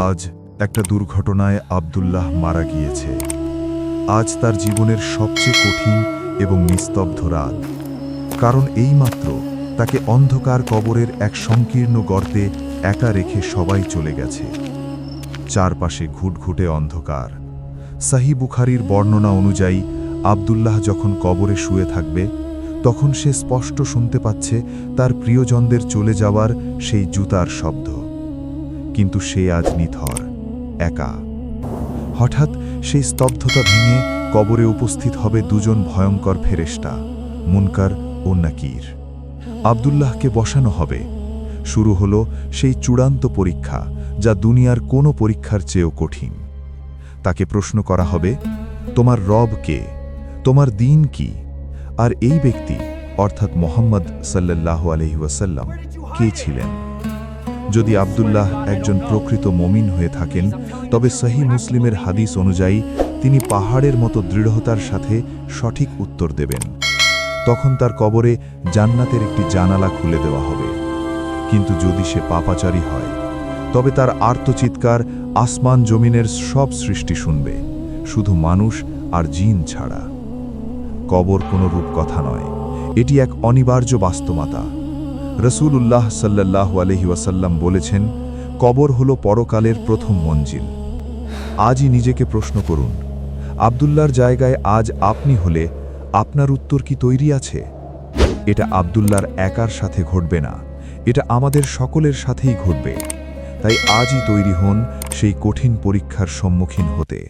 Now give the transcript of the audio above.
আজ একটা দুর্ঘটনায় আব্দুল্লাহ মারা গিয়েছে। আজ তার জীবনের সবচেয়ে কঠিন এবং নিস্তব্ধ রাত, কারণ এইমাত্র তাকে অন্ধকার কবরের এক সংকীর্ণ গর্তে একা রেখে সবাই চলে গেছে। চারপাশে ঘুটঘুটে অন্ধকার। সহিহ বুখারীর বর্ণনা অনুযায়ী আব্দুল্লাহ যখন কবরে শুয়ে থাকবে, তখন সে স্পষ্ট শুনতে পাচ্ছে তার প্রিয়জনদের চলে যাওয়ার সেই জুতার শব্দ। কিন্তু সে আজ নিথর, একা। হঠাৎ সেই স্তব্ধতা ভেঙে কবরে উপস্থিত হবে দুজন ভয়ঙ্কর ফেরেশতা, মুনকার ও নাকির। আব্দুল্লাহকে বসানো হবে। শুরু হলো সেই চূড়ান্ত পরীক্ষা, যা দুনিয়ার কোনো পরীক্ষার চেয়েও কঠিন। তাকে প্রশ্ন করা হবে, তোমার রব কে, তোমার দ্বীন কি? আর এই ব্যক্তি অর্থাৎ মুহাম্মদ সাল্লাল্লাহু আলাইহি ওয়াসাল্লাম কে ছিলেন? যদি আব্দুল্লাহ একজন প্রকৃত মুমিন হয়ে থাকেন, তবে সহিহ মুসলিমের হাদিস অনুযায়ী তিনি পাহাড়ের মতো দৃঢ়তার সাথে সঠিক উত্তর দেবেন। তখন তার কবরে জান্নাতের একটি জানালা খুলে দেওয়া হবে। কিন্তু যদি সে পাপাচারী হয়, তবে তার আর্তচিৎকার আসমান জমিনের সব সৃষ্টি শুনবে, শুধু মানুষ আর জিন ছাড়া। কবর কোনো রূপকথা নয়, এটি এক অনিবার্য বাস্তবতা। রাসূলুল্লাহ সাল্লাল্লাহু আলাইহি ওয়াসাল্লাম বলেছেন, কবর হলো পরকালের প্রথম মঞ্জিল। আজই নিজেকে প্রশ্ন করুন, আব্দুল্লাহর জায়গায় আজ আপনি হলে আপনার উত্তর কি তৈরি আছে? এটা আব্দুল্লাহর একার সাথে ঘটবে না, এটা আমাদের সকলের সাথেই ঘটবে। তাই আজই তৈরি হন সেই কঠিন পরীক্ষার সম্মুখীন হতে।